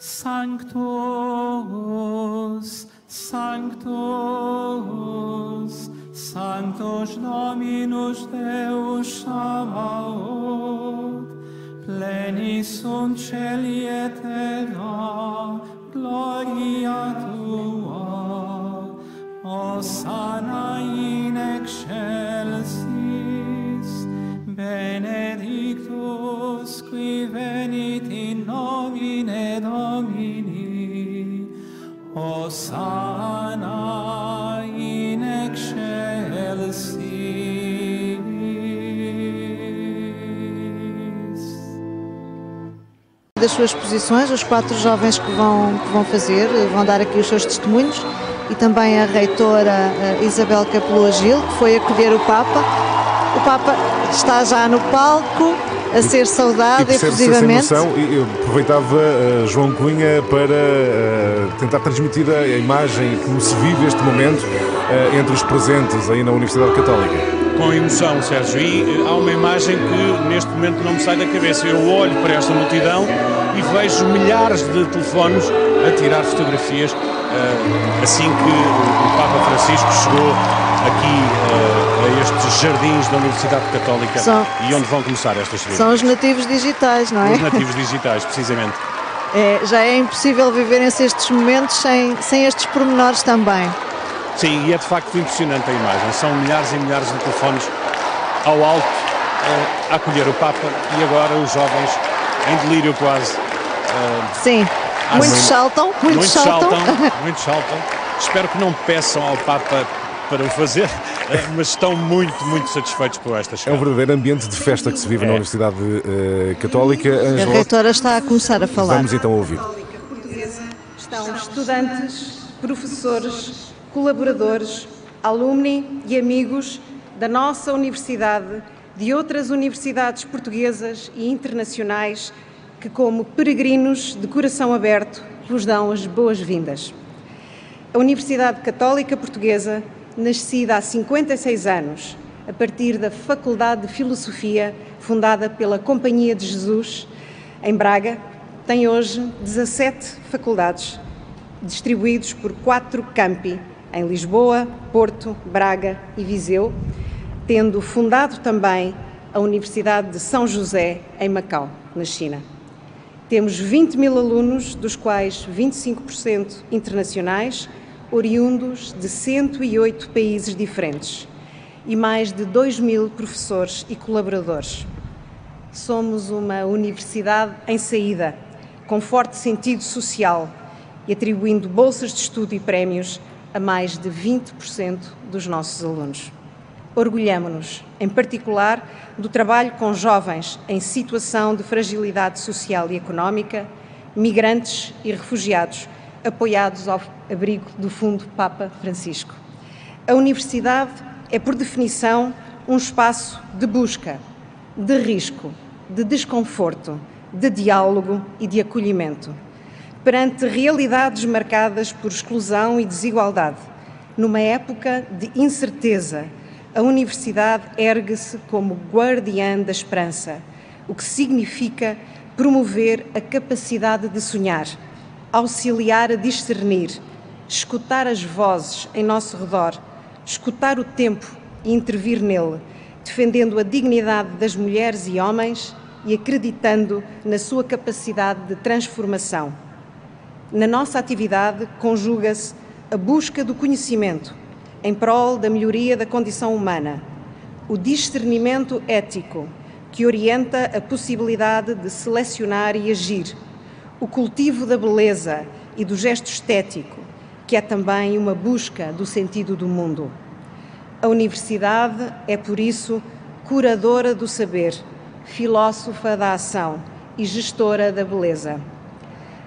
Sanctus, Sanctus, Sanctus Dominus Deus Sabaoth, plenis sunt celi et terra, gloria Tua, Hosanna in excelsis, benedictus qui venit in nomine Domini, Hosanna in excelsis. Das suas exposições, os 4 jovens que vão fazer, vão dar aqui os seus testemunhos, e também a reitora Isabel Capelou Gil, que foi acolher o Papa. O Papa está já no palco, a ser saudado efusivamente. Eu aproveitava João Cunha para tentar transmitir a imagem como se vive este momento entre os presentes aí na Universidade Católica. Com emoção, Sérgio, e há uma imagem que neste momento não me sai da cabeça. Eu olho para esta multidão e vejo milhares de telefones a tirar fotografias assim que o Papa Francisco chegou aqui a estes jardins da Universidade Católica e onde vão começar estas cerimônias. São os nativos digitais, não é? Os nativos digitais, precisamente. Já é impossível viverem-se estes momentos sem estes pormenores também. Sim, e é de facto impressionante a imagem. São milhares e milhares de telefones ao alto a acolher o Papa e agora os jovens em delírio quase. Sim, muitos saltam. Muitos saltam. Espero que não peçam ao Papa para o fazer, mas estão muito, muito satisfeitos por esta chegada. É um verdadeiro ambiente de festa que se vive na Universidade Católica. A reitora está a começar a falar. Vamos então ouvir. Estão estudantes, professores, colaboradores, alumni e amigos da nossa universidade, de outras universidades portuguesas e internacionais que, como peregrinos de coração aberto, vos dão as boas-vindas. A Universidade Católica Portuguesa, nascida há 56 anos, a partir da Faculdade de Filosofia, fundada pela Companhia de Jesus, em Braga, tem hoje 17 faculdades, distribuídos por 4 campi, em Lisboa, Porto, Braga e Viseu, tendo fundado também a Universidade de São José, em Macau, na China. Temos 20.000 alunos, dos quais 25% internacionais, oriundos de 108 países diferentes, e mais de 2.000 professores e colaboradores. Somos uma universidade em saída, com forte sentido social e atribuindo bolsas de estudo e prémios a mais de 20% dos nossos alunos. Orgulhamo-nos, em particular, do trabalho com jovens em situação de fragilidade social e económica, migrantes e refugiados, apoiados ao abrigo do Fundo Papa Francisco. A universidade é, por definição, um espaço de busca, de risco, de desconforto, de diálogo e de acolhimento. Perante realidades marcadas por exclusão e desigualdade, numa época de incerteza, a universidade ergue-se como guardiã da esperança, o que significa promover a capacidade de sonhar, auxiliar a discernir, escutar as vozes em nosso redor, escutar o tempo e intervir nele, defendendo a dignidade das mulheres e homens e acreditando na sua capacidade de transformação. Na nossa atividade conjuga-se a busca do conhecimento em prol da melhoria da condição humana, o discernimento ético que orienta a possibilidade de selecionar e agir, o cultivo da beleza e do gesto estético, que é também uma busca do sentido do mundo. A universidade é, por isso, curadora do saber, filósofa da ação e gestora da beleza.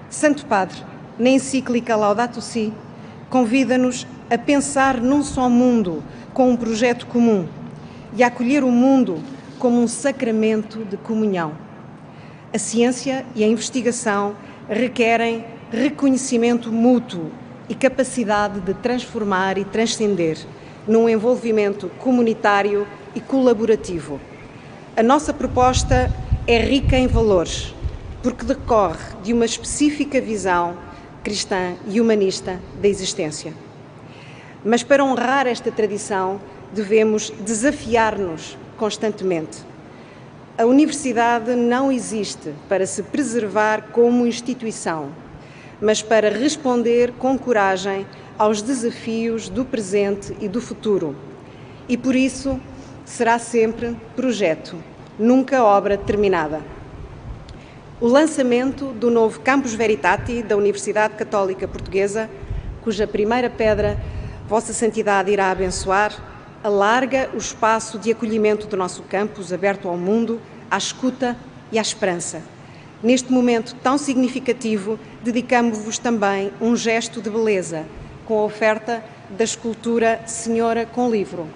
Santo Padre, na encíclica Laudato Si, convida-nos a pensar num só mundo com um projeto comum e a acolher o mundo como um sacramento de comunhão. A ciência e a investigação requerem reconhecimento mútuo e capacidade de transformar e transcender num envolvimento comunitário e colaborativo. A nossa proposta é rica em valores, porque decorre de uma específica visão cristã e humanista da existência. Mas para honrar esta tradição, devemos desafiar-nos constantemente. A universidade não existe para se preservar como instituição, mas para responder com coragem aos desafios do presente e do futuro. E por isso será sempre projeto, nunca obra terminada. O lançamento do novo Campus Veritati da Universidade Católica Portuguesa, cuja primeira pedra Vossa Santidade irá abençoar, alarga o espaço de acolhimento do nosso campus, aberto ao mundo, à escuta e à esperança. Neste momento tão significativo, dedicamos-vos também um gesto de beleza, com a oferta da escultura Senhora com Livro,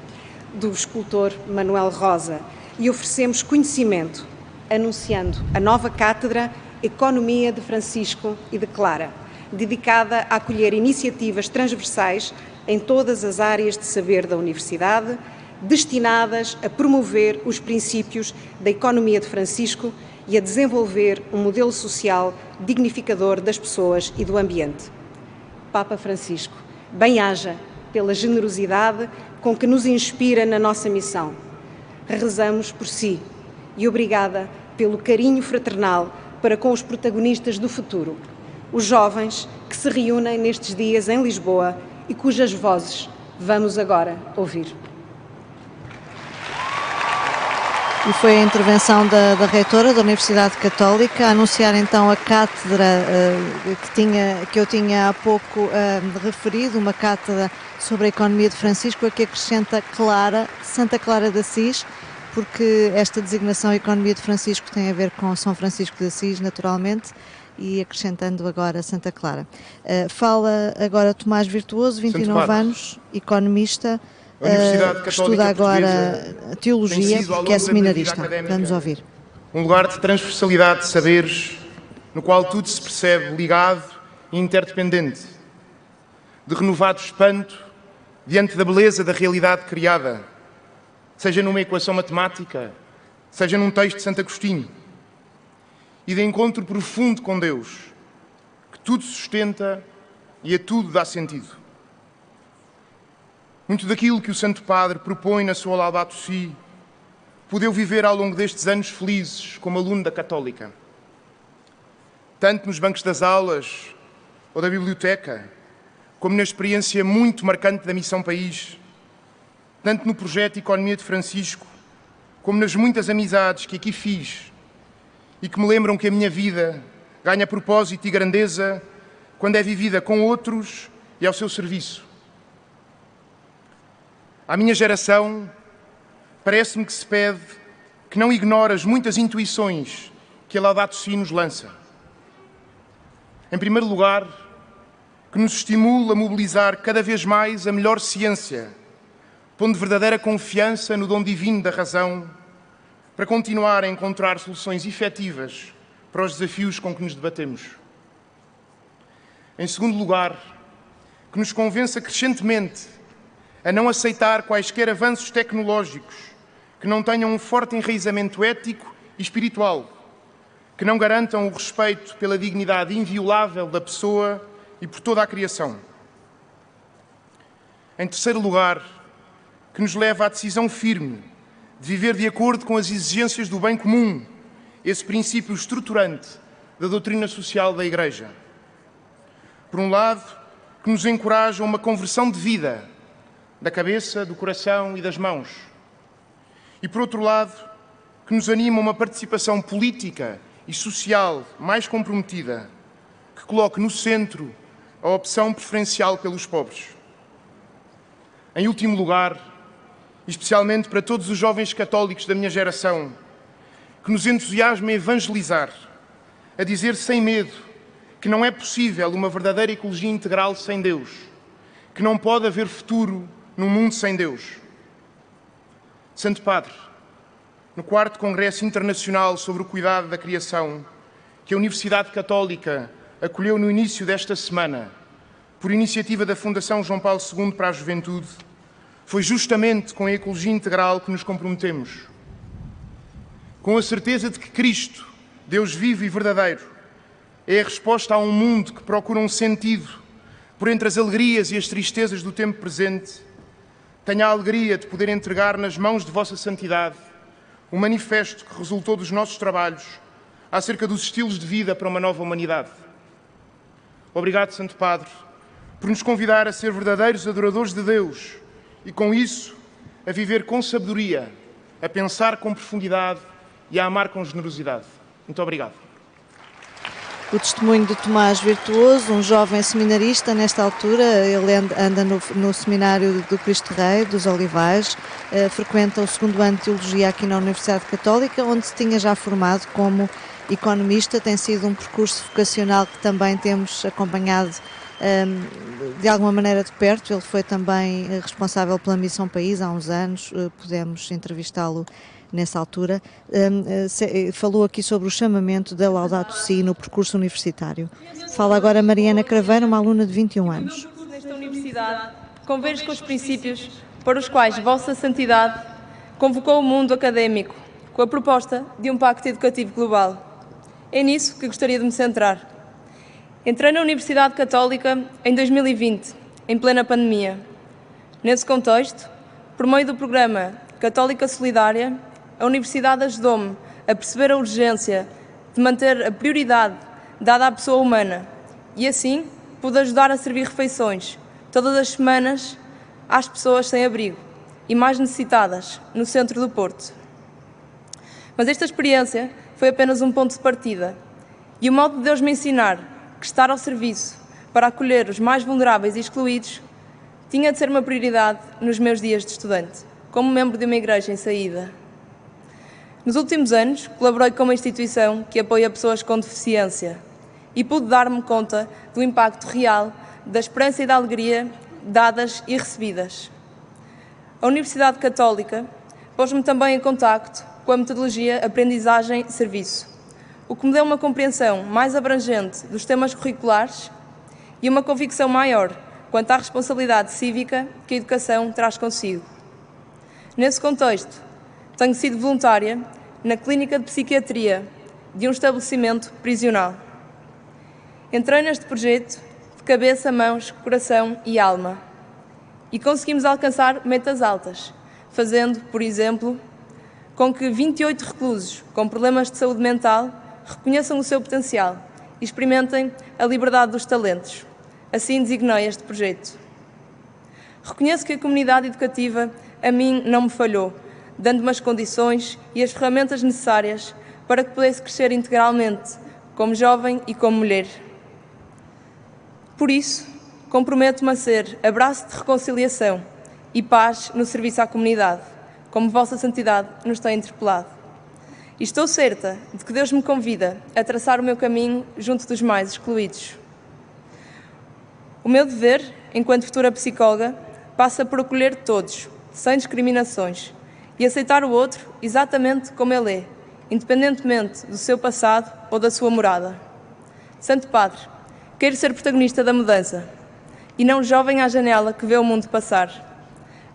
do escultor Manuel Rosa, e oferecemos conhecimento, anunciando a nova cátedra Economia de Francisco e de Clara, dedicada a acolher iniciativas transversais em todas as áreas de saber da Universidade, destinadas a promover os princípios da economia de Francisco e a desenvolver um modelo social dignificador das pessoas e do ambiente. Papa Francisco, bem-aja pela generosidade com que nos inspira na nossa missão. Rezamos por si e obrigada pelo carinho fraternal para com os protagonistas do futuro, os jovens que se reúnem nestes dias em Lisboa e cujas vozes vamos agora ouvir. E foi a intervenção da reitora da Universidade Católica a anunciar então a cátedra que eu tinha há pouco referido, uma cátedra sobre a economia de Francisco, a que acrescenta Santa Clara de Assis, porque esta designação Economia de Francisco tem a ver com São Francisco de Assis, naturalmente, e acrescentando agora Santa Clara. Fala agora Tomás Virtuoso, 29 anos, economista, que estuda agora teologia, que é seminarista. Vamos ouvir. Um lugar de transversalidade de saberes, no qual tudo se percebe ligado e interdependente, de renovado espanto diante da beleza da realidade criada, seja numa equação matemática, seja num texto de Santo Agostinho, e de encontro profundo com Deus, que tudo sustenta e a tudo dá sentido. Muito daquilo que o Santo Padre propõe na sua Laudato Si, pude eu viver ao longo destes anos felizes como aluno da Católica. Tanto nos bancos das aulas ou da biblioteca, como na experiência muito marcante da Missão País, tanto no projeto Economia de Francisco, como nas muitas amizades que aqui fiz e que me lembram que a minha vida ganha propósito e grandeza quando é vivida com outros e ao seu serviço. À minha geração, parece-me que se pede que não ignore as muitas intuições que a Laudato Si nos lança. Em primeiro lugar, que nos estimula a mobilizar cada vez mais a melhor ciência, pondo verdadeira confiança no dom divino da razão, para continuar a encontrar soluções efetivas para os desafios com que nos debatemos. Em segundo lugar, que nos convença crescentemente a não aceitar quaisquer avanços tecnológicos que não tenham um forte enraizamento ético e espiritual, que não garantam o respeito pela dignidade inviolável da pessoa e por toda a criação. Em terceiro lugar, que nos leva à decisão firme de viver de acordo com as exigências do bem comum, esse princípio estruturante da doutrina social da Igreja. Por um lado, que nos encoraja a uma conversão de vida, da cabeça, do coração e das mãos. E, por outro lado, que nos anima a uma participação política e social mais comprometida, que coloque no centro a opção preferencial pelos pobres. Em último lugar, especialmente para todos os jovens católicos da minha geração, que nos entusiasme a evangelizar, a dizer sem medo que não é possível uma verdadeira ecologia integral sem Deus, que não pode haver futuro num mundo sem Deus. Santo Padre, no 4º Congresso Internacional sobre o Cuidado da Criação, que a Universidade Católica acolheu no início desta semana, por iniciativa da Fundação João Paulo II para a Juventude, foi justamente com a ecologia integral que nos comprometemos. Com a certeza de que Cristo Deus vivo e verdadeiro, é a resposta a um mundo que procura um sentido por entre as alegrias e as tristezas do tempo presente. Tenho a alegria de poder entregar nas mãos de vossa santidade o manifesto que resultou dos nossos trabalhos acerca dos estilos de vida para uma nova humanidade. Obrigado, Santo Padre, por nos convidar a ser verdadeiros adoradores de Deus e, com isso, a viver com sabedoria, a pensar com profundidade e a amar com generosidade. Muito obrigado. O testemunho de Tomás Virtuoso, um jovem seminarista nesta altura. Ele anda no seminário do Cristo Rei, dos Olivais, frequenta o segundo ano de Teologia aqui na Universidade Católica, onde se tinha já formado como economista. Tem sido um percurso vocacional que também temos acompanhado de alguma maneira de perto. Ele foi também responsável pela Missão País há uns anos, pudemos entrevistá-lo nessa altura. Falou aqui sobre o chamamento da Laudato Si no percurso universitário. Fala agora Mariana Craveiro, uma aluna de 21 anos. O percurso desta universidade converge com os princípios para os quais Vossa Santidade convocou o mundo académico com a proposta de um pacto educativo global. É nisso que gostaria de me centrar. Entrei na Universidade Católica em 2020, em plena pandemia. Nesse contexto, por meio do programa Católica Solidária, a Universidade ajudou-me a perceber a urgência de manter a prioridade dada à pessoa humana e, assim, pude ajudar a servir refeições todas as semanas às pessoas sem abrigo e mais necessitadas no centro do Porto. Mas esta experiência foi apenas um ponto de partida e o modo de Deus me ensinar que estar ao serviço para acolher os mais vulneráveis e excluídos tinha de ser uma prioridade nos meus dias de estudante, como membro de uma igreja em saída. Nos últimos anos, colaborei com uma instituição que apoia pessoas com deficiência e pude dar-me conta do impacto real da esperança e da alegria dadas e recebidas. A Universidade Católica pôs-me também em contacto com a metodologia aprendizagem-serviço, o que me deu uma compreensão mais abrangente dos temas curriculares e uma convicção maior quanto à responsabilidade cívica que a educação traz consigo. Nesse contexto, tenho sido voluntária na Clínica de Psiquiatria de um estabelecimento prisional. Entrei neste projeto de cabeça, mãos, coração e alma e conseguimos alcançar metas altas, fazendo, por exemplo, com que 28 reclusos com problemas de saúde mental reconheçam o seu potencial e experimentem a liberdade dos talentos. Assim designei este projeto. Reconheço que a comunidade educativa a mim não me falhou, dando-me as condições e as ferramentas necessárias para que pudesse crescer integralmente, como jovem e como mulher. Por isso, comprometo-me a ser abraço de reconciliação e paz no serviço à comunidade, como Vossa Santidade nos tem interpelado. E estou certa de que Deus me convida a traçar o meu caminho junto dos mais excluídos. O meu dever, enquanto futura psicóloga, passa por acolher todos, sem discriminações, e aceitar o outro exatamente como ele é, independentemente do seu passado ou da sua morada. Santo Padre, quero ser protagonista da mudança e não jovem à janela que vê o mundo passar.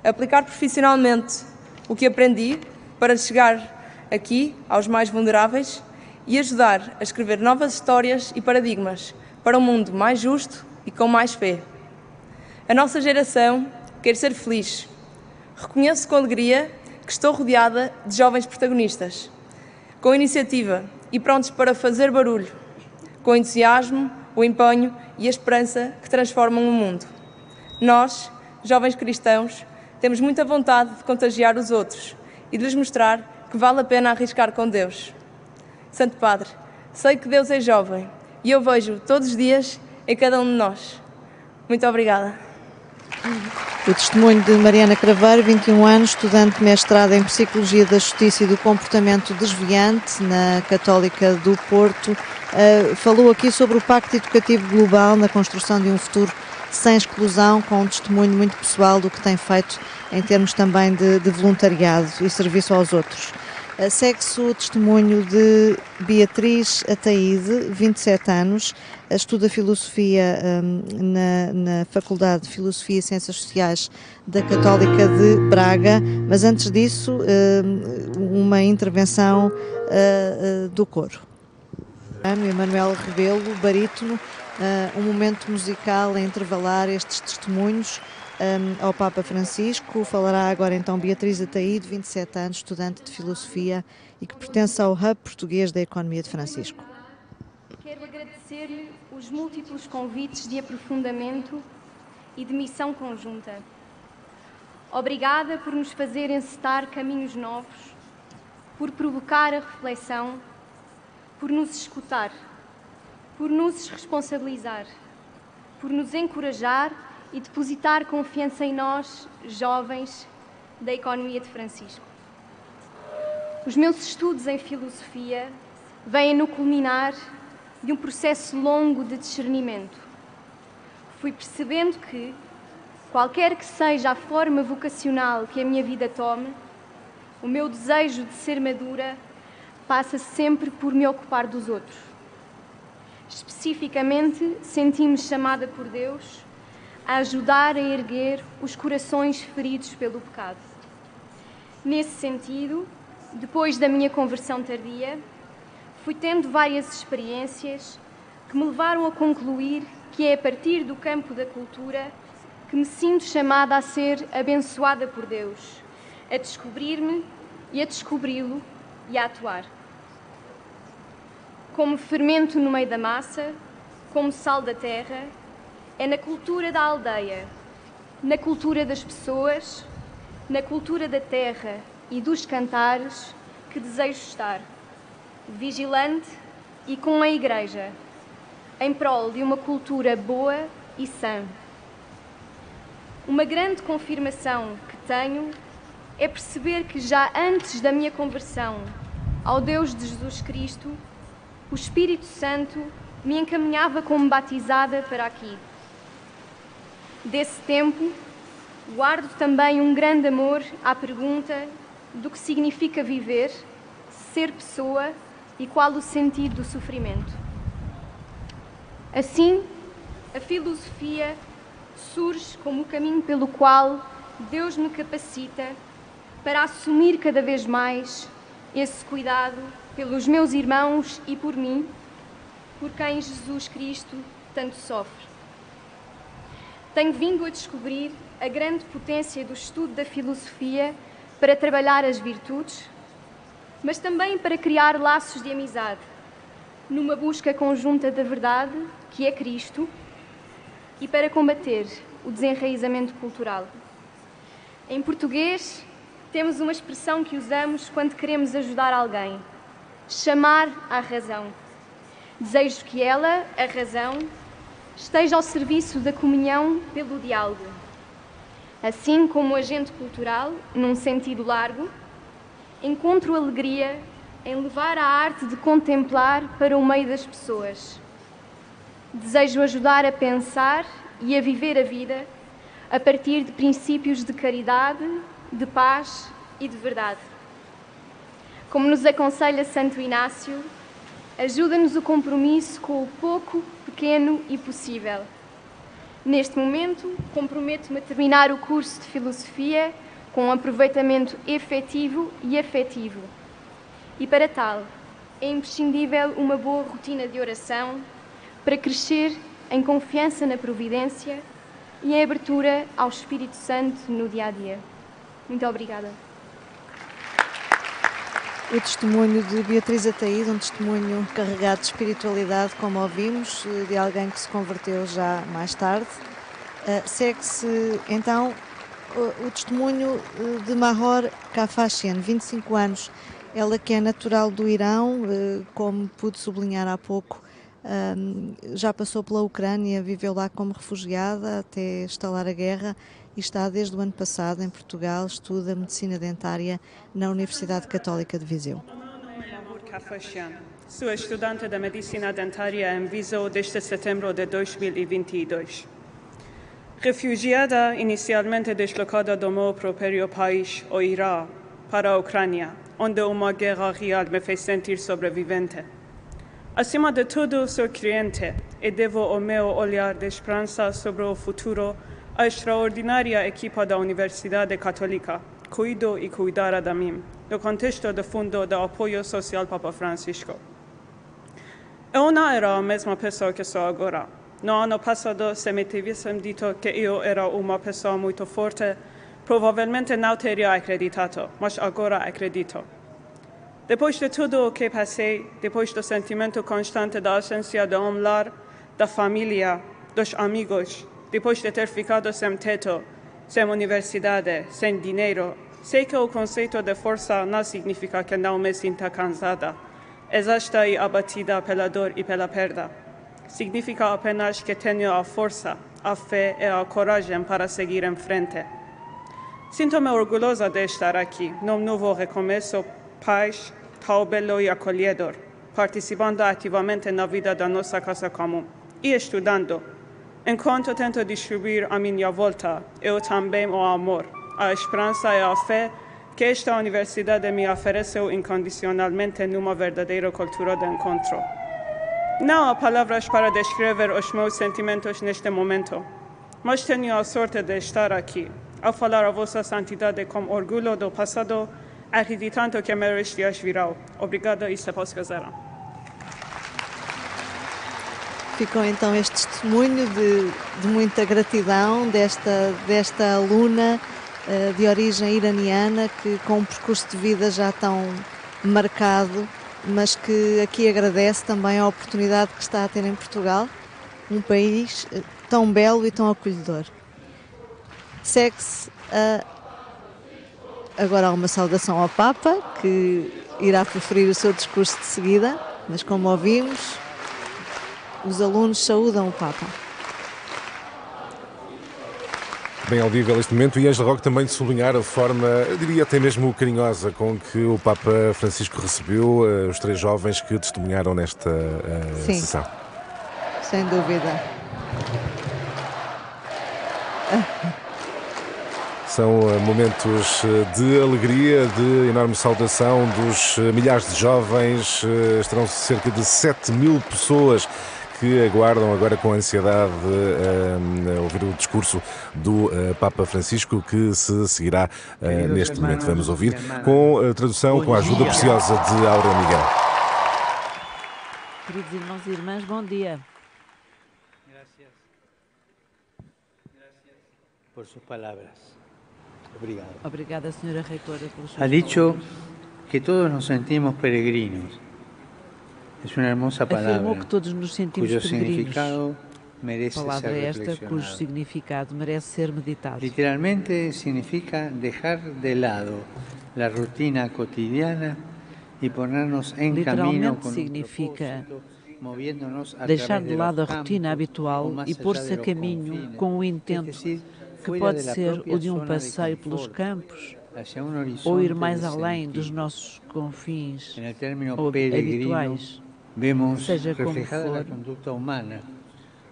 Aplicar profissionalmente o que aprendi para chegar aqui aos mais vulneráveis e ajudar a escrever novas histórias e paradigmas para um mundo mais justo e com mais fé. A nossa geração quer ser feliz. Reconheço com alegria que estou rodeada de jovens protagonistas, com iniciativa e prontos para fazer barulho, com entusiasmo, o empenho e a esperança que transformam o mundo. Nós, jovens cristãos, temos muita vontade de contagiar os outros e de lhes mostrar que vale a pena arriscar com Deus. Santo Padre, sei que Deus é jovem e eu vejo todos os dias em cada um de nós. Muito obrigada. O testemunho de Mariana Craveiro, 21 anos, estudante de mestrado em Psicologia da Justiça e do Comportamento Desviante na Católica do Porto, falou aqui sobre o Pacto Educativo Global na construção de um futuro sem exclusão, com um testemunho muito pessoal do que tem feito em termos também de voluntariado e serviço aos outros. Segue-se o testemunho de Beatriz Ataíde, 27 anos, estuda Filosofia na Faculdade de Filosofia e Ciências Sociais da Católica de Braga, mas antes disso uma intervenção do coro. Emanuel Rebelo, barítono, um momento musical a intervalar estes testemunhos ao Papa Francisco. Falará agora então Beatriz Ataíde, 27 anos, estudante de Filosofia e que pertence ao Hub Português da Economia de Francisco. Quero agradecer-lhe os múltiplos convites de aprofundamento e de missão conjunta. Obrigada por nos fazer encetar caminhos novos, por provocar a reflexão, por nos escutar, por nos responsabilizar, por nos encorajar e depositar confiança em nós, jovens da Economia de Francisco. Os meus estudos em filosofia vêm no culminar de um processo longo de discernimento. Fui percebendo que, qualquer que seja a forma vocacional que a minha vida tome, o meu desejo de ser madura passa sempre por me ocupar dos outros. Especificamente, senti-me chamada por Deus a ajudar a erguer os corações feridos pelo pecado. Nesse sentido, depois da minha conversão tardia, fui tendo várias experiências que me levaram a concluir que é a partir do campo da cultura que me sinto chamada a ser abençoada por Deus, a descobrir-me e a descobri-lo e a atuar. Como fermento no meio da massa, como sal da terra, é na cultura da aldeia, na cultura das pessoas, na cultura da terra e dos cantares que desejo estar, vigilante e com a Igreja, em prol de uma cultura boa e sã. Uma grande confirmação que tenho é perceber que já antes da minha conversão ao Deus de Jesus Cristo, o Espírito Santo me encaminhava como batizada para aqui. Desse tempo, guardo também um grande amor à pergunta do que significa viver, ser pessoa e qual o sentido do sofrimento. Assim, a filosofia surge como o caminho pelo qual Deus me capacita para assumir cada vez mais esse cuidado pelos meus irmãos e por mim, por quem Jesus Cristo tanto sofre. Tenho vindo a descobrir a grande potência do estudo da filosofia para trabalhar as virtudes, mas também para criar laços de amizade, numa busca conjunta da verdade, que é Cristo, e para combater o desenraizamento cultural. Em português, temos uma expressão que usamos quando queremos ajudar alguém: chamar à razão. Desejo que ela, a razão, esteja ao serviço da comunhão pelo diálogo. Assim como agente cultural, num sentido largo, encontro alegria em levar a arte de contemplar para o meio das pessoas. Desejo ajudar a pensar e a viver a vida a partir de princípios de caridade, de paz e de verdade. Como nos aconselha Santo Inácio, ajuda-nos o compromisso com o pouco, pequeno e possível. Neste momento, comprometo-me a terminar o curso de Filosofia com um aproveitamento efetivo e afetivo. E para tal, é imprescindível uma boa rotina de oração para crescer em confiança na providência e em abertura ao Espírito Santo no dia-a-dia. Muito obrigada. O testemunho de Beatriz Ataíde, um testemunho carregado de espiritualidade, como ouvimos, de alguém que se converteu já mais tarde. Segue-se então o testemunho de Mahor Kafashian, 25 anos. Ela que é natural do Irão, como pude sublinhar há pouco, já passou pela Ucrânia, viveu lá como refugiada até estalar a guerra e está desde o ano passado em Portugal, estuda medicina dentária na Universidade Católica de Viseu. Sou estudante de medicina dentária em Viseu desde setembro de 2022. Refugiada inicialmente deslocada do meu próprio país, o Irã, para a Ucrânia, onde uma guerra real me fez sentir sobrevivente. Acima de tudo, sou crente e devo o meu olhar de esperança sobre o futuro à extraordinária equipa da Universidade Católica, cuido e cuidará de mim, no contexto do Fundo de Apoio Social Papa Francisco. Eu não era a mesma pessoa que sou agora. No ano passado, se me tivessem dito que eu era uma pessoa muito forte, provavelmente não teria acreditado, mas agora acredito. Depois de tudo o que passei, depois do sentimento constante da ausência de um lar, da família, dos amigos, depois de ter ficado sem teto, sem universidade, sem dinheiro, sei que o conceito de força não significa que não me sinta cansada, exausta e abatida pela dor e pela perda. Significa apenas que tenho a força, a fé e a coragem para seguir em frente. Sinto-me orgulhosa de estar aqui, num novo recomeço, paz, tão belo e acolhedor, participando ativamente na vida da nossa casa comum e estudando. Enquanto tento distribuir à minha volta, eu também o amor, a esperança e a fé que esta universidade me ofereceu incondicionalmente numa verdadeira cultura de encontro. Não há palavras para descrever os meus sentimentos neste momento, mas tenho a sorte de estar aqui, a falar a vossa santidade com orgulho do passado, acreditando que melhores dias virão. Obrigada e se posso casar. Ficou então este testemunho de muita gratidão desta aluna de origem iraniana que com um percurso de vida já tão marcado, mas que aqui agradece também a oportunidade que está a ter em Portugal, um país tão belo e tão acolhedor. Segue-se agora uma saudação ao Papa, que irá proferir o seu discurso de seguida, mas como ouvimos, os alunos saúdam o Papa. Bem audível este momento, e Ângela Roque também de sublinhar a forma, eu diria até mesmo carinhosa, com que o Papa Francisco recebeu os 3 jovens que testemunharam nesta sessão. Sem dúvida. São momentos de alegria, de enorme saudação dos milhares de jovens. Estarão cerca de 7.000 pessoas que aguardam agora com ansiedade ouvir o discurso do Papa Francisco, que se seguirá neste momento. Vamos ouvir com a tradução, com a ajuda preciosa de Áurea Miguel. Queridos irmãos e irmãs, bom dia. Por suas palavras. Obrigado. Obrigada, senhora reitora, pelos seus Ha dicho que todos nos sentimos peregrinos. Es una hermosa palabra, afirmou que todos nos sentimos cuyo peregrinos. significado merece Palavra ser esta reflexionado. cujo significado merece ser meditado. Literalmente significa dejar de lado la rutina cotidiana y ponernos en camino con significa moviéndonos a deixar través de de lado a los rotina campos, habitual o más e allá pôr-se de a los caminho confines, com o es intento decir, que fuera pode de la ser propia o de um zona de passeio pelos confort, campos hacia un horizonte ou ir mais de além sentido. dos nossos confins En el término ou peregrino habituais. vemos Seja como reflejada la for, conducta humana,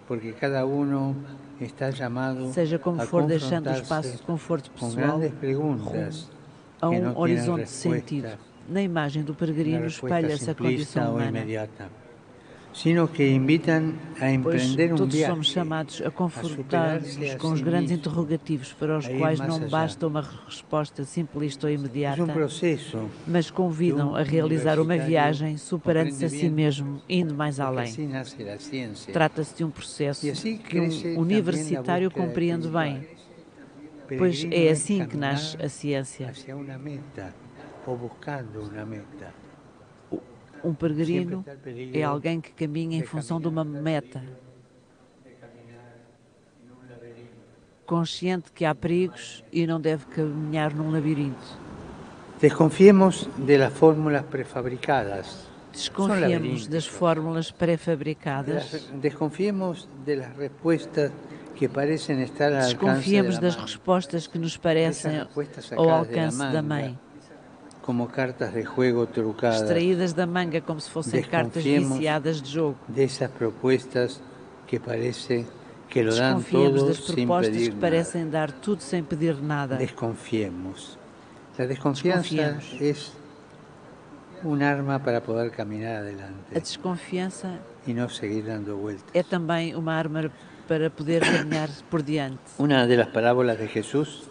porque cada uno está llamado seja como a for, deixando o confrontarse espaço de conforto con pessoal grandes preguntas a que um no tienen horizonte de respuesta, sentido. Na imagem do una peregrino respuesta espelha-se a simplista condição o humana, inmediata, sino que invitan a pois emprender un todos viaje, somos chamados a a confrontar-nos superarse a com os si grandes mismo, interrogativos para os a ir quais más não allá. basta uma resposta simplista ou Es imediata, un proceso mas convidam a realizar uma viagem superando-se a si comprende bien, mesmo, indo mais porque além. así nace la ciencia. Trata-se de um processo E assim que cresce um também universitário a búsqueda compreende bem, pois Peregrino é es assim que caminar nasce a ciência. hacia una meta o buscando una meta. Um peregrino Sempre está el peligro é alguém que caminha em de função de uma meta, consciente que há perigos e não deve caminhar num labirinto. Desconfiemos de las fórmulas prefabricadas. Desconfiemos das fórmulas pré-fabricadas. Desconfiemos de las respuestas que parecen estar al alcance de Desconfiemos la das mano, respostas que nos parecem Essas respostas ao sacadas de la alcance da manga, mãe, como cartas de juego trucadas. extraídas da manga como se fossem cartas Desconfiemos viciadas de jogo. de esas propuestas que parece que lo dan Desconfiemos todo das sin propostas pedir que nada. parecem dar tudo sem pedir nada. Desconfiemos. La desconfianza Desconfiemos. es un arma para poder caminar A adelante desconfiança y no seguir dando vueltas. é também uma arma para poder caminhar por diante. Una de las parábolas de Jesús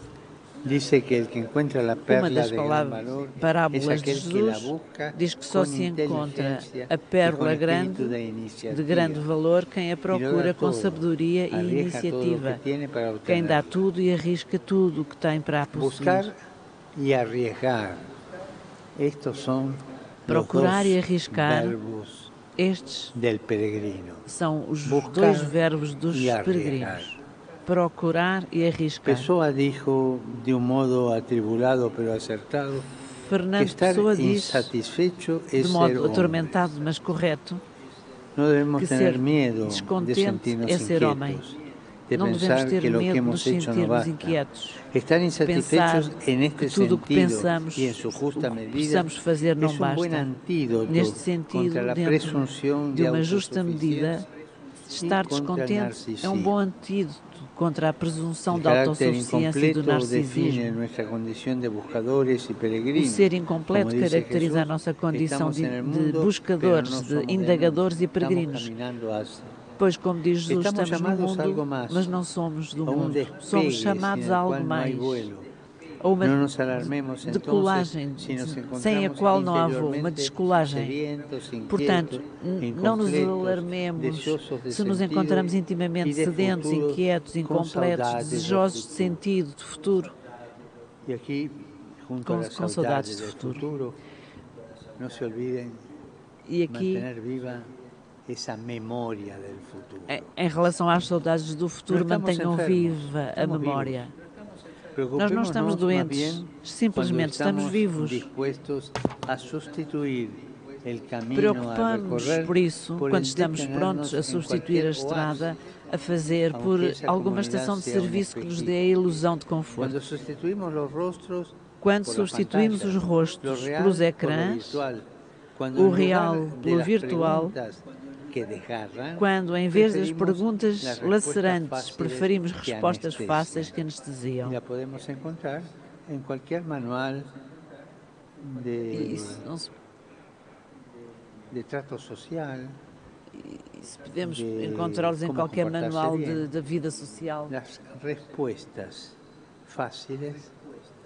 Dice que el que encuentra la Uma perla das de gran valor es parábolas de aquel que la Jesus busca diz que só con se encontra inteligencia a y con pérola espíritu grande de de iniciativa. grande valor quem a procura com todo, sabedoria e arriesga todo lo que iniciativa, tiene para quem dá obtenerlo. tudo e arrisca tudo o que tem para a Buscar possuir. y arriesgar. Estos son Procurar los e dos arriscar, verbos estes del peregrino. são os Buscar dois verbos dos y arriesgar. peregrinos. Procurar e arriscar. Pessoa dijo de un modo atribulado pero acertado que Fernando estar Pessoa diz, insatisfecho es de ser modo hombre. atormentado, mas correto, No debemos que tener ser miedo de descontente sentirnos é ser homem. inquietos, de Não devemos pensar ter que lo que medo de hemos nos hecho no sentirmos basta. inquietos. Estar insatisfechos Pensar en este que tudo o que sentido pensamos, y en su justa o que medida precisamos fazer não es un buen basta. antídoto Neste sentido, contra la dentro presunción de de uma justa medida, autosuficiencia estar y contra el descontente é um bom antídoto contra a presunção El da carácter autossuficiência e do incompleto define narcisismo. nuestra condición de buscadores y O peregrinos. ser incompleto Como dice caracteriza a Jesús, nossa condição estamos en el de mundo, buscadores, pero no de somos del indagadores mundo. e peregrinos. Estamos caminando hacia. Pois, como diz Jesus, Estamos estamos no chamados a algo mundo, más, mas não somos do a um mundo. despegue Somos chamados sin el a algo cual no hay mais, vuelo. a uma No nos alarmemos decolagem, entonces si nos encontramos sem a qual não há voo, uma interiormente descolagem. sedientos, Portanto, inquietos, não nos incompletos, alarmemos deseosos de se nos sentido encontramos y intimamente de sedentos, futuro, inquietos, com incompletos, saudades do desejosos de futuro. sentido, de futuro. Y aquí, junto Com a las saudades saudades do del futuro. futuro, no se olviden E aqui, mantener viva esa memoria del futuro. em relação às saudades do futuro, Não estamos mantenham enfermos, viva a estamos memória. vivos. Nós não estamos Preocupémonos doentes, más bien simplesmente cuando estamos vivos. dispuestos a sustituir el camino a Preocupamos-nos recorrer por isso por quando el estamos detenernos prontos a en substituir a cualquier estrada, oasis, a fazer por aunque essa alguma comunidade estação de sea um serviço que nos espejismo. dê a ilusão de conforto. Cuando sustituimos los rostros Quando por la substituímos pantalla, os lo rostos real pelos por lo ecrãs, virtual, cuando o en lugar real de pelo las virtual, preguntas que desgarran, quando em vez das preferimos perguntas las respuestas lacerantes fáciles preferimos que respostas anestesian. fáceis que anestesiam. Y la podemos encontrar en cualquier manual E de, isso não se, de trato social. isso podemos de encontrá-los em como qualquer comportarse manual bien. da vida social. Las respuestas fáciles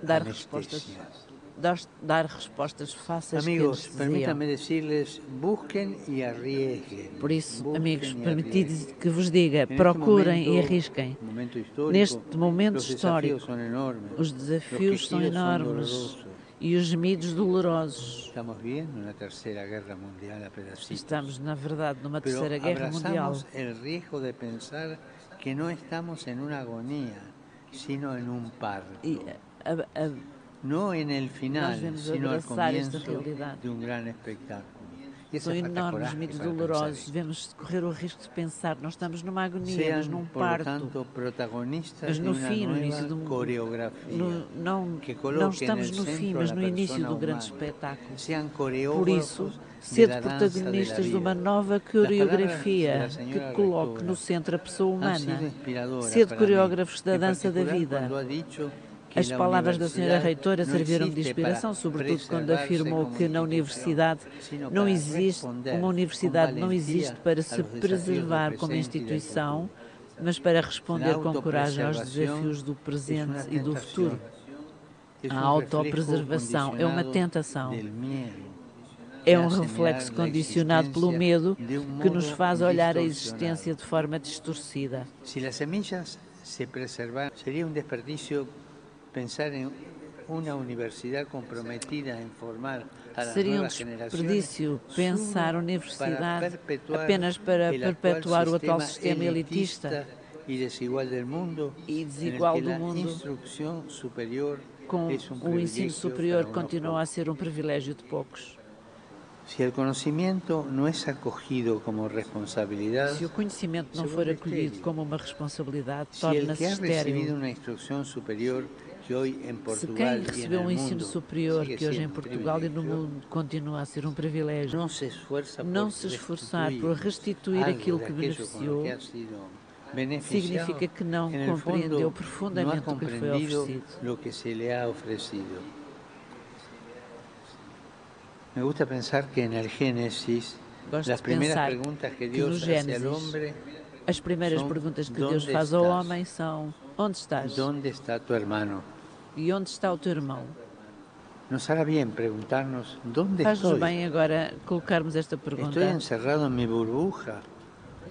Dar respostas, anestesias. dar respostas fáceis Amigos, que anestesiam. permítanme decirles, busquen y arriesguen. Por isso, Busquen amigos, y permiti arriesguen. que vos diga, En este procurem e momento, arrisquem. momento histórico, Neste momento los histórico, desafíos son enormes. os desafios são quejidos son enormes dolorosos. e os gemidos dolorosos. Estamos viendo una tercera guerra mundial a pedacitos. Estamos, na verdade, numa Pero terceira guerra mundial. abrazamos el riesgo de pensar que no estamos en una agonía, sino en un parto. E No en el final, Nós devemos sino al abraçar esta comienzo realidade. de un gran espectáculo. Y São hace falta enormes, coraje gemidos para pensar dolorosos. esto. Devemos correr o risco de pensar. Nós estamos numa agonia, Sean, mas num por lo parto. tanto, protagonistas Mas de no una fim, no nueva início do coreografía. não que não coloque en estamos el no centro fim, a mas la no início persona do grande humana. espetáculo. Sean Por coreógrafos isso, de sede la danza de la protagonistas de uma vida. nova Las palabras coreografia de la que señora coloque rectora no centro a pessoa han sido humana. inspiradoras Sede para coreógrafos mí, da en dança da particular vida. cuando ha dicho que As la palavras da senhora universidad reitora no serviram de existe inspiração, para sobretudo quando preservarse afirmou como que na institución, universidade sino não para existe, responder uma universidade con não valentía existe para a se los desafíos preservar del como presente y del instituição, futuro. mas para responder La com coragem aos autopreservación desafios do es una presente e do tentación, futuro. es A un autopreservação reflejo é uma condicionado tentação. del miedo. É um que hace reflexo mirar la condicionado pelo existencia medo de un que nos modo faz olhar a distorsionado. existência de forma distorcida. Si las semillas se preservaran, sería un desperdicio pensar en una universidad comprometida en formar a las Seria um nuevas generaciones desperdício pensar a solo universidade perpetuar apenas para el perpetuar o atual actual sistema elitista y desigual del mundo, e en desigual el que do la mundo, instrucción superior com es un o ensino privilegio superior para unos continua a ser um privilégio de poucos. Si el conocimiento no es acogido como responsabilidad, Se o conhecimento não for acolhido como uma responsabilidade, si el torna-se que ha recibido estéril. una instrucción superior que hoy en Se Portugal quem y en recebeu el um ensino mundo superior sigue que hoje em siendo un Portugal e no privilegio, mundo continua a ser um privilégio, no se esfuerza não por se esforçar por restituir restituir algo aquilo de que aquello con lo beneficiou, que ha sido beneficiado, significa que não en el compreendeu fondo, no ha profundamente o que lhe foi comprendido oferecido. lo que se le ha ofrecido. Me gusta pensar que en el Génesis Gosto las de primeras pensar preguntas que que Dios no hace al Gênesis hombre as primeiras son, perguntas que ¿dónde Deus faz ao estás? homem são: onde estás? ¿Dónde está tu hermano? E onde está o teu irmão? Nos hará bien preguntarnos dónde Faz-nos estoy. bem agora colocarmos esta pergunta. ¿Estoy encerrado en mi burbuja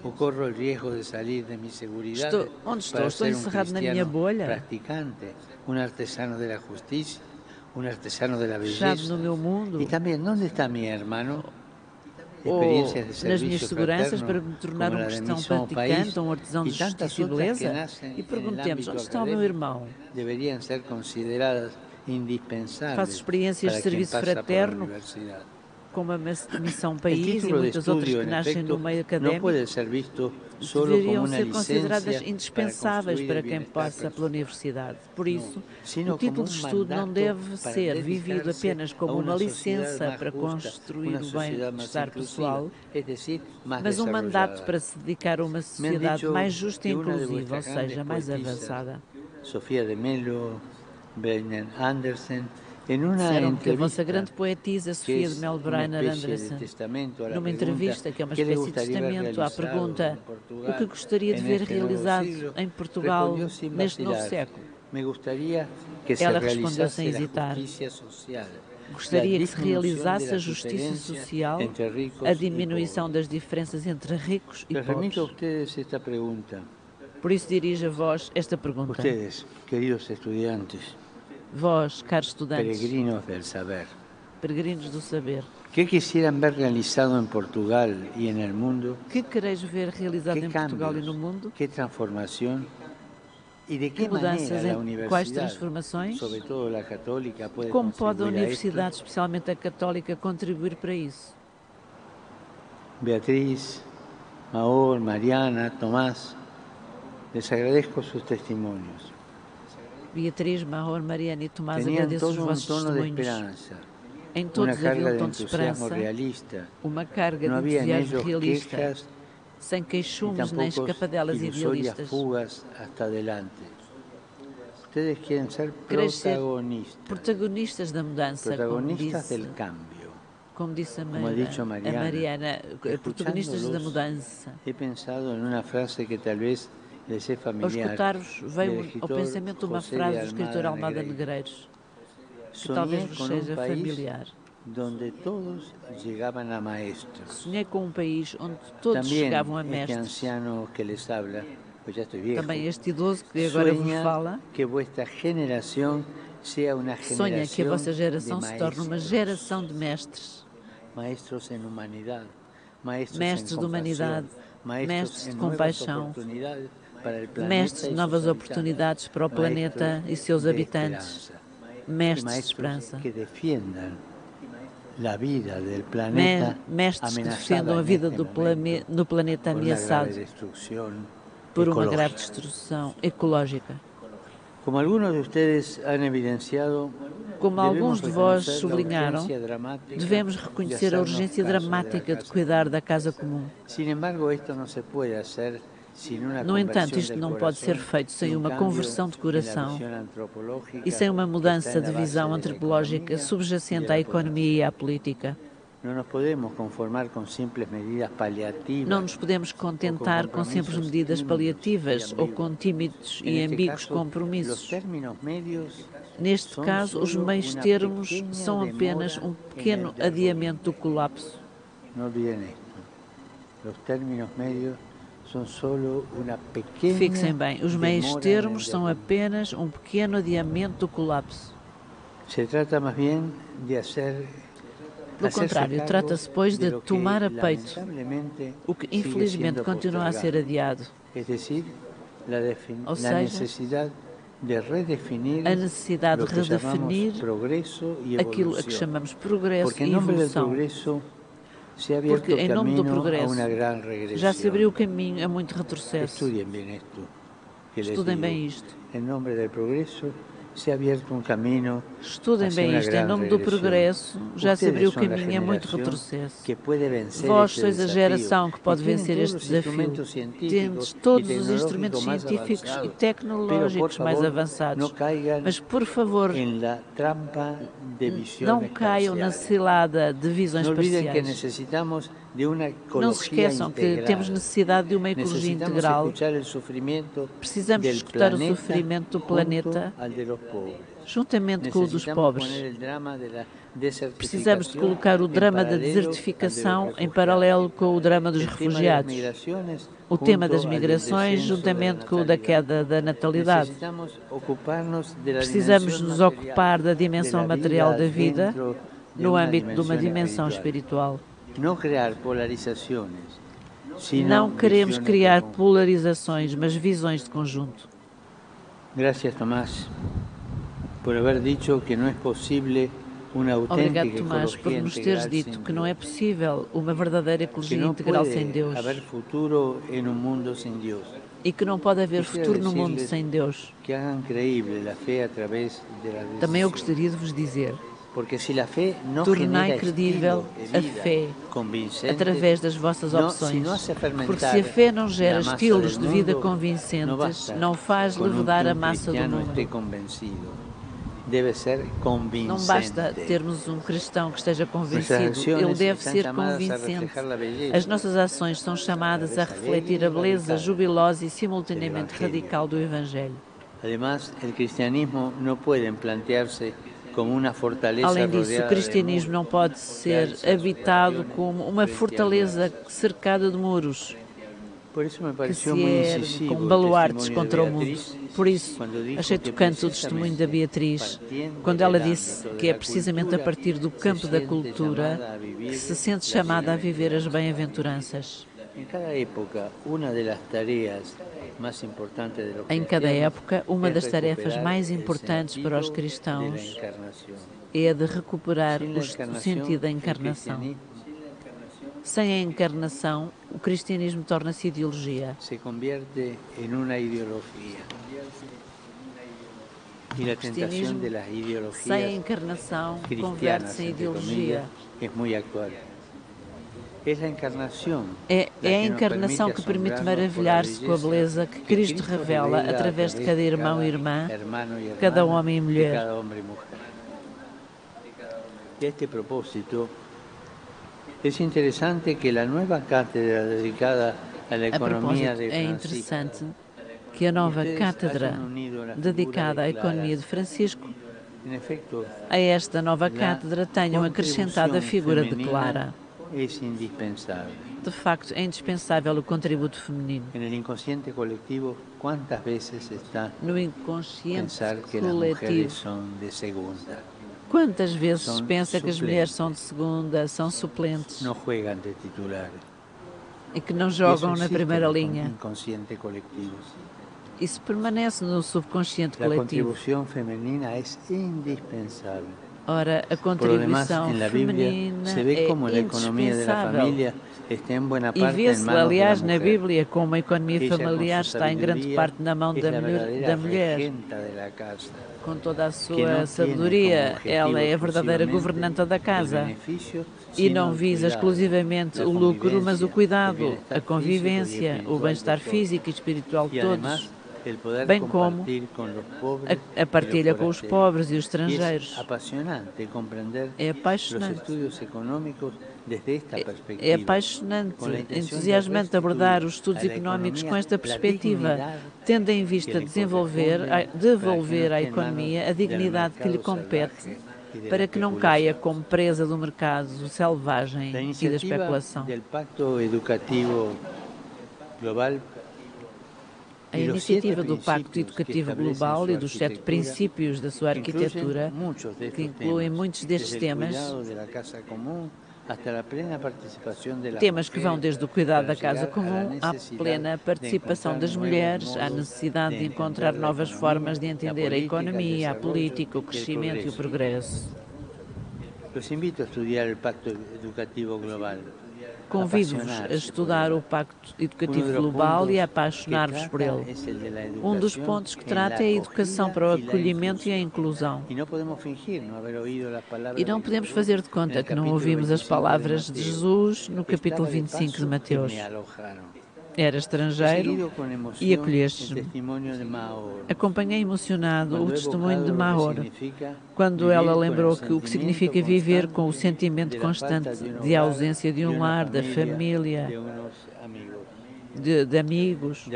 o corro el riesgo de salir de mi seguridad Onde estou? para Estou ser un encerrado na minha cristiano bolha? practicante, un artesano de la justicia, un artesano de la Fechado belleza? no meu mundo? Y también, ¿dónde está mi hermano? Ou Experiencias de nas servicio minhas seguranças fraterno, para me tornar como um la de cristão mi somos praticante, país, um artesão de y tantas justiça e otras que beleza? nacen E en el perguntemos, ámbito onde está o meu académico irmão? deberían ser consideradas indispensables Faço experiências para de quien serviço pasa por la fraterno, universidad. como a Missão El País e título de muitas outras estudio, que en nascem efecto, no meio no académico, puede ser visto solo como deveriam una ser consideradas licencia indispensáveis para para construir quem el bienestar passa pela universidade. Por isso, sino o título como de um estudo não mandato deve para ser vivido dedicar-se apenas como a uma uma sociedade licença mais para justa, construir uma o sociedade mais bem-estar inclusiva, pessoal, es decir, más mas um mandato desarrollada. para se dedicar a uma Me han sociedade dicho mais justa e que una de inclusiva, ou vuestras seja, grandes mais poetisas, avançada. Sofía de Mello, Breiner Andersen, en una Disseram-me que a vossa entrevista grande poetisa Sofia de Mel Breiner Andersen, numa entrevista que é uma espécie de testamento à pergunta o que gostaria de ver realizado em Portugal neste novo século, me gustaría que se ela respondeu realizase sem la hesitar. justicia social. Gostaria que se realizasse a justiça social, a diminuição das diferenças entre ricos e Les remito a pobres. ustedes esta pregunta. Por isso dirijo a vós esta pergunta. Ustedes, queridos estudiantes, Vós, caros estudantes, peregrinos del saber, peregrinos do saber, ¿qué quisieran ver realizado en Portugal y en el mundo? que quereis ver realizado ¿Qué em Portugal e no cambios, mundo? qué transformación y de Que qué manera mudanças, la em quais universidad, transformações? sobre todo la católica, puede Como pode a contribuir a universidade, esto? especialmente a católica, contribuir para isso? Beatriz, Maor, Mariana, Tomás, les agradezco sus testimonios. Beatriz, Mahor, Mariana e Tomás, Tenían agradeço os todo un vossos tono de testemunhos. esperanza, Em una todos havia carga um de tom de entusiasmo esperança, realista. uma carga No de había en entusiasmo ellos realista, quejas sem y queixumes nem tampoco escapadelas ilusorias idealistas. fugas hasta adelante. Ustedes quieren ser Quereis ser protagonistas, protagonistas da mudança, protagonistas del cambio. como disse a Como ha dicho Mariana, Mariana, protagonistas da Escuchándolos, mudança. he pensado en una frase que tal vez les es Ao familiar. escutar-vos, del veio ao escritor pensamento uma José frase de do escritor Almada Almada Negreiros. Negreiros, que Soñé talvez vos con seja un país familiar. donde todos llegaban a maestros. Sonhei com um país onde todos También chegavam a este mestres. anciano que les habla, pues ya estoy viejo, Também este idoso que agora vos sueña fala, que vuestra generación sea una sonha que a vossa generación geração de se torne uma maestros. geração de mestres. Maestros en humanidad, maestros Mestres en de humanidade, compasión, maestros mestres de en nuevas compaixão, oportunidades para el planeta mestres y de sus novas habitantes, oportunidades para o planeta maestros e seus de habitantes, esperanza, y mestres de maestros esperança, que defiendan la vida del planeta mestres que amenazada defendam a en vida este do momento no planeta por una grave ameaçado destrucción por uma grave ecológica. destruição ecológica. Como algunos de ustedes han evidenciado, Como debemos alguns de vós reconocer la sublinharam, urgencia dramática devemos de reconhecer a hacernos urgência caso de la dramática de casa cuidar da casa comum. Sin embargo, esto no se puede hacer sin una No entanto, conversión isto del não pode ser corazón feito y sem un uma cambio conversão de en la coração visión antropológica e sem uma que está mudança en la de base visão de la antropológica economía subjacente y de à la economia e à política. No nos podemos conformar con simples medidas paliativas. Não nos podemos contentar com simples medidas paliativas ou com tímidos e ambíguos compromissos. Neste caso, os meios termos são apenas um pequeno adiamento do colapso. Não olvidem isto. Os términos médios são solo uma pequena. Fixem bem, os meios termos são apenas um pequeno adiamento do colapso. Se trata mais bem de fazer. Pelo contrário, trata-se, pois, de tomar a peito o que infelizmente continua a ser adiado. Ou seja, a necessidade de redefinir aquilo a que chamamos progresso e evolução. Porque em nome do progresso já se abriu o caminho a muito retrocesso. Estudem bem isto. Em nome do progresso se ha aberto um caminho. Estudem bem isto, em nome do progresso, já se abriu o caminho a muito retrocesso. Vós sois a geração que pode vencer este desafio. Tendes todos os instrumentos científicos e tecnológicos mais avançados. Mas, por favor, não caiam na cilada de visões parciais. Não se esqueçam que temos necessidade de uma ecologia integral. Precisamos escutar o sofrimento do planeta juntamente com o dos pobres. Precisamos de colocar o drama da desertificação em paralelo com o drama dos refugiados, o tema das migrações juntamente com o da queda da natalidade. Precisamos nos ocupar da dimensão material da vida no âmbito de uma dimensão espiritual. Não queremos criar polarizações, mas visões de conjunto. Gracias, Tomás, por haber dicho que não é possível uma autêntica Obrigado, Tomás, por nos teres dito que não é possível uma verdadeira ecologia integral sem Deus e que não pode haver futuro no mundo sem Deus. Também eu gostaria de vos dizer: tornai credível a fé através das vossas opções, porque se a fé não gera estilos de vida convincentes, não faz levedar a massa do mundo. Não basta termos um cristão que esteja convencido, ele deve ser convincente. As nossas ações são chamadas a refletir a beleza jubilosa e simultaneamente radical do Evangelho. Além disso, o cristianismo não pode ser habitado como uma fortaleza cercada de muros, que se ergue com baluartes contra o mundo. Por isso, achei tocante o testemunho da Beatriz, quando ela disse que é precisamente a partir do campo da cultura que se sente chamada a viver as bem-aventuranças. Em cada época, uma das tarefas mais importantes para os cristãos é a de recuperar o sentido da encarnação. Sem a encarnação, o cristianismo torna-se ideologia. O cristianismo, sem a encarnação, converte-se em ideologia. É a encarnação que permite maravilhar-se com a beleza que Cristo revela através de cada irmão e irmã, cada homem e mulher. Este propósito, é interessante que a nova cátedra dedicada à economia de É interessante que a nova cátedra dedicada à economia de Francisco, a esta nova cátedra, tenham acrescentado a figura de Clara. De facto, é indispensável o contributo feminino. No inconsciente coletivo, quantas vezes está no inconsciente pensar que coletivo, as mulheres são de segunda? Quantas vezes se pensa que as mulheres são de segunda, são suplentes? Não jogam de titular. E que não jogam na primeira linha. Inconsciente coletivo. Isso permanece no subconsciente coletivo. A contribuição feminina é indispensável. Ora, a contribuição feminina se vê como é a economia da família está em boa parte e vê-se, aliás, na Bíblia, como a economia familiar está em grande parte na mão da mulher. Com toda a sua sabedoria, ela é a verdadeira governanta da casa e não visa exclusivamente o lucro, mas o cuidado, a convivência, o bem-estar físico e espiritual de todos, bem como a partilha com os pobres e os estrangeiros. É apaixonante, entusiasmante abordar os estudos económicos com esta perspectiva, tendo em vista devolver à economia a dignidade que lhe compete, para que não caia como presa do mercado selvagem e da especulação. A iniciativa do Pacto Educativo Global e dos 7 princípios da sua arquitetura, que incluem muitos destes temas que vão desde o cuidado da casa comum à plena participação das mulheres, à necessidade de encontrar novas formas de entender a economia, a política, o crescimento e o progresso. Convido-vos a estudar o Pacto Educativo Global e a apaixonar-vos por ele. Um dos pontos que trata é a educação para o acolhimento e a inclusão. E não podemos fazer de conta que não ouvimos as palavras de Jesus no capítulo 25 de Mateus. Era estrangeiro e acolheste-me. Acompanhei emocionado o testemunho de Mahor, quando ela lembrou o que significa viver com o sentimento constante de ausência de um lar, da família, de amigos,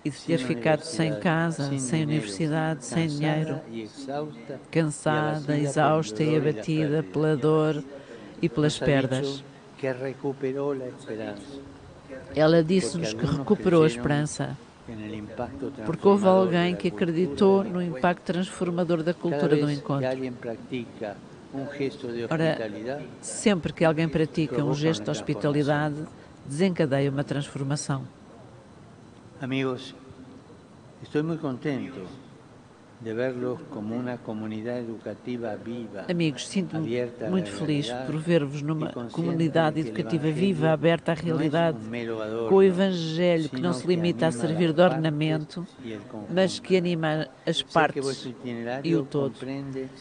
e de ter ficado sem casa, sem universidade, sem dinheiro, cansada, exausta e abatida pela dor e pelas perdas. Ela disse-nos que recuperou a esperança, porque houve alguém que acreditou no impacto transformador da cultura do encontro. Ora, sempre que alguém pratica um gesto de hospitalidade, desencadeia uma transformação. Amigos, estou muito contente de vê-los como uma comunidade educativa viva. Amigos, sinto-me muito feliz por ver-vos numa comunidade educativa viva, aberta à realidade, com o Evangelho que não se limita a servir de ornamento, mas que anima as partes e o todo.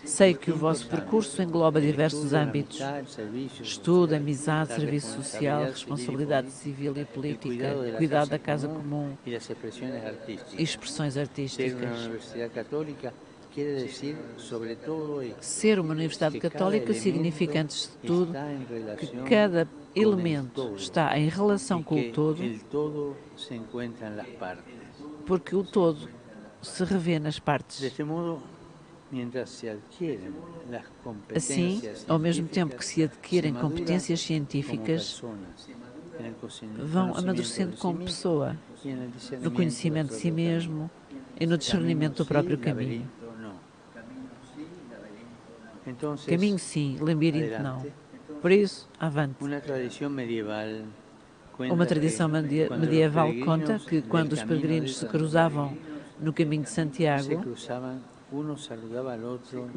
Sei que o vosso percurso engloba diversos âmbitos: estudo, amizade, serviço social, responsabilidade civil e política, cuidado da casa comum e expressões artísticas. Ser uma universidade católica significa, antes de tudo, que cada elemento está em relação com o todo, porque o todo se revê nas partes. Assim, ao mesmo tempo que se adquirem competências científicas, vão amadurecendo como pessoa, no conhecimento de si mesmo e no discernimento do próprio caminho. Caminho sim, labirinto não. Por isso, avante. Uma tradição medieval conta que quando os peregrinos se cruzavam no caminho de Santiago,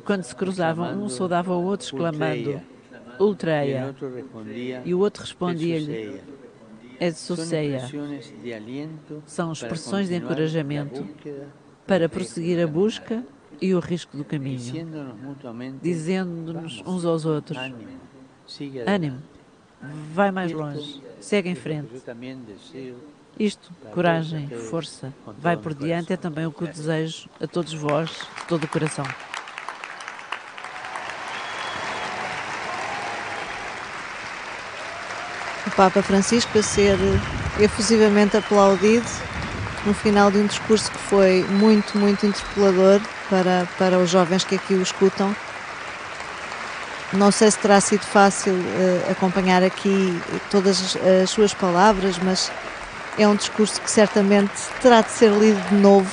quando se cruzavam, um saudava o outro exclamando Ultreia, e o outro respondia-lhe Et Suceia. São expressões de encorajamento para prosseguir a busca e o risco do caminho, dizendo-nos uns aos outros: ânimo, vai mais longe, segue em frente. Isto, coragem, força, vai por diante, é também o que eu desejo a todos vós, de todo o coração. O Papa Francisco a ser efusivamente aplaudido no final de um discurso que foi muito, muito interpelador para os jovens que aqui o escutam. Não sei se terá sido fácil acompanhar aqui todas as suas palavras, mas é um discurso que certamente terá de ser lido de novo.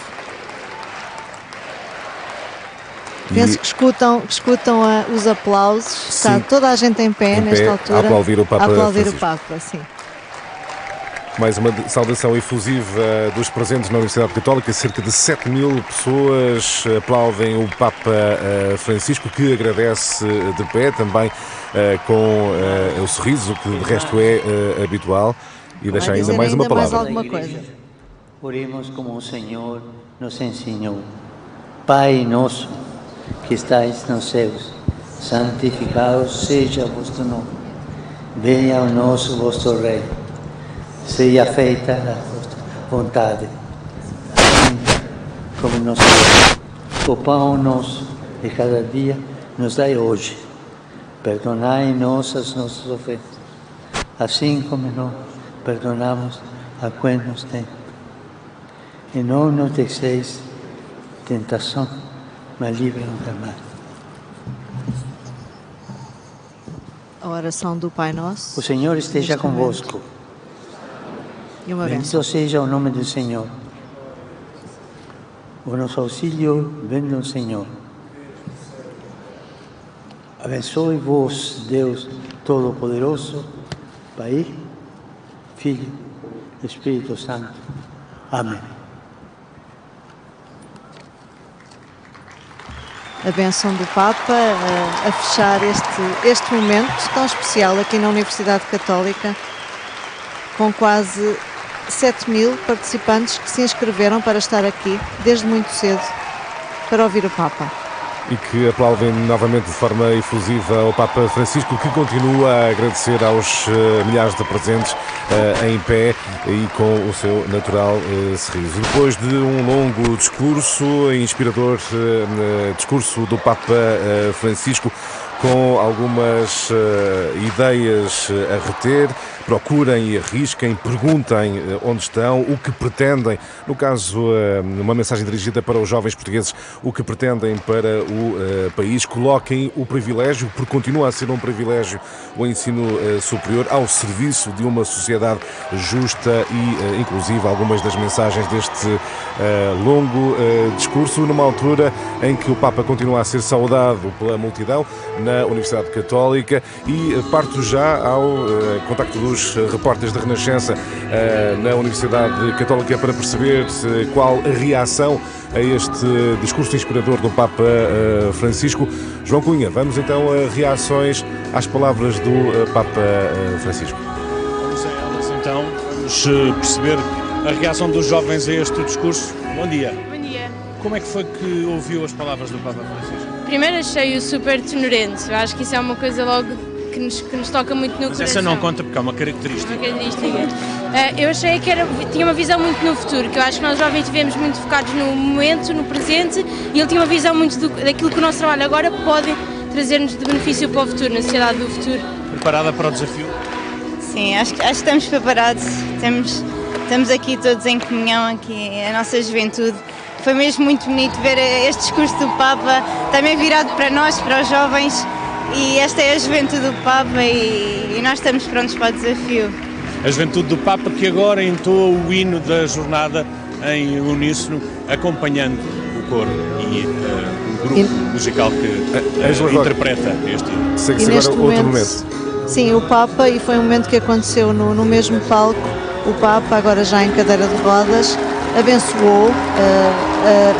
Penso que escutam os aplausos. Sim. Está toda a gente em pé nesta altura. A aplaudir o Papa. Sim. Mais uma saudação efusiva dos presentes na Universidade Católica. Cerca de 7.000 pessoas aplaudem o Papa Francisco, que agradece de pé, também com o sorriso, que de resto é habitual, e deixa ainda mais uma palavra. Alguma coisa. Oremos como o Senhor nos ensinou. Pai nosso, que estais nos céus, santificado seja o vosso nome. Venha o nosso vosso reino. Seja feita a vossa vontade, assim como nos o pão nosso de cada dia nos dai hoje. Perdonai-nos as nossas ofensas, assim como nós perdonamos a quem nos tem. E não nos deixeis tentação, mas livra-nos do mal. A oração do Pai Nosso. O Senhor esteja convosco. Bendito seja o nome do Senhor. O nosso auxílio vem do Senhor. Abençoe-vos, Deus Todo-Poderoso, Pai, Filho e Espírito Santo. Amém. A bênção do Papa a fechar este momento tão especial aqui na Universidade Católica, com quase 7.000 participantes que se inscreveram para estar aqui desde muito cedo para ouvir o Papa. E que aplaudem novamente de forma efusiva ao Papa Francisco, que continua a agradecer aos milhares de presentes em pé e com o seu natural sorriso. Depois de um longo discurso, inspirador discurso do Papa Francisco, com algumas ideias a reter. Procurem e arrisquem, perguntem onde estão, o que pretendem. No caso, uma mensagem dirigida para os jovens portugueses, o que pretendem para o país. Coloquem o privilégio, porque continua a ser um privilégio, o ensino superior ao serviço de uma sociedade justa e inclusive algumas das mensagens deste longo discurso, numa altura em que o Papa continua a ser saudado pela multidão na Universidade Católica, e parto já ao contacto dos repórteres da Renascença na Universidade Católica para perceber qual a reação a este discurso inspirador do Papa Francisco. João Cunha, vamos então a reações às palavras do Papa Francisco. Vamos a elas então, vamos perceber a reação dos jovens a este discurso. Bom dia. Bom dia. Como é que foi que ouviu as palavras do Papa Francisco? Primeiro achei-o super tenorente. Eu acho que isso é uma coisa logo que nos toca muito no coração. Mas essa não conta porque é uma característica. Eu achei que tinha uma visão muito no futuro, que eu acho que nós jovens vivemos muito focados no momento, no presente, e ele tinha uma visão muito daquilo que o nosso trabalho agora pode trazer-nos de benefício para o futuro, na sociedade do futuro. Preparada para o desafio? Sim, acho que estamos preparados. Estamos aqui todos em comunhão, aqui a nossa juventude. Foi mesmo muito bonito ver este discurso do Papa, também virado para nós, para os jovens. E esta é a juventude do Papa e nós estamos prontos para o desafio. A juventude do Papa que agora entoa o hino da jornada em uníssono, acompanhando o coro e o grupo musical que interpreta este hino. Segue-se agora outro momento. Sim, o Papa, e foi um momento que aconteceu no mesmo palco, o Papa, agora já em cadeira de rodas, abençoou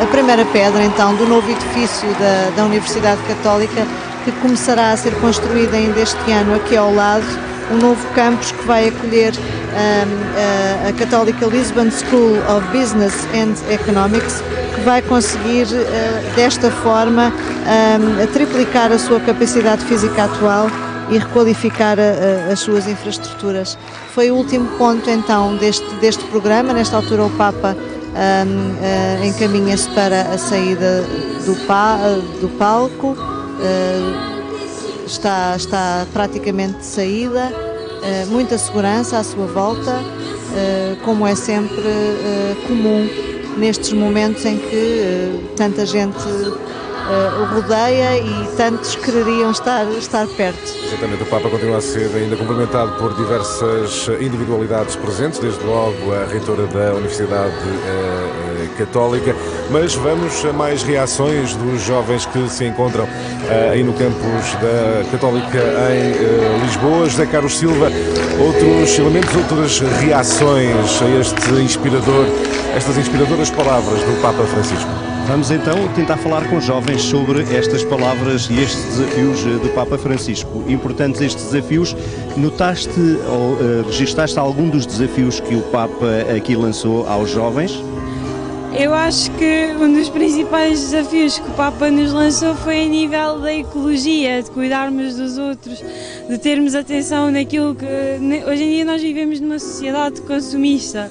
a primeira pedra então do novo edifício da Universidade Católica, que começará a ser construída ainda este ano aqui ao lado, um novo campus que vai acolher a Católica Lisbon School of Business and Economics, que vai conseguir desta forma triplicar a sua capacidade física atual e requalificar as suas infraestruturas. Foi o último ponto então deste programa. Nesta altura o Papa encaminha-se para a saída do palco. Está praticamente de saída, muita segurança à sua volta, como é sempre comum nestes momentos em que tanta gente o rodeia e tantos quereriam estar perto. Exatamente, o Papa continua a ser ainda cumprimentado por diversas individualidades presentes, desde logo a reitora da Universidade Católica, mas vamos a mais reações dos jovens que se encontram aí no campus da Católica em Lisboa. José Carlos Silva, outros elementos, outras reações a estas inspiradoras palavras do Papa Francisco. Vamos então tentar falar com jovens sobre estas palavras e estes desafios do Papa Francisco. Importantes estes desafios. Notaste ou registaste algum dos desafios que o Papa aqui lançou aos jovens? Eu acho que um dos principais desafios que o Papa nos lançou foi a nível da ecologia, de cuidarmos dos outros, de termos atenção naquilo que... Hoje em dia nós vivemos numa sociedade consumista.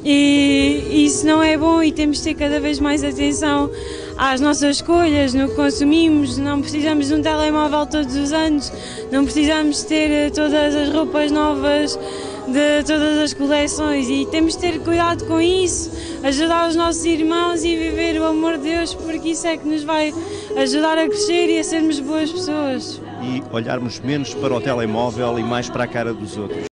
E isso não é bom e temos de ter cada vez mais atenção às nossas escolhas, no que consumimos. Não precisamos de um telemóvel todos os anos, não precisamos ter todas as roupas novas de todas as coleções e temos de ter cuidado com isso, ajudar os nossos irmãos e viver o amor de Deus, porque isso é que nos vai ajudar a crescer e a sermos boas pessoas. E olharmos menos para o telemóvel e mais para a cara dos outros.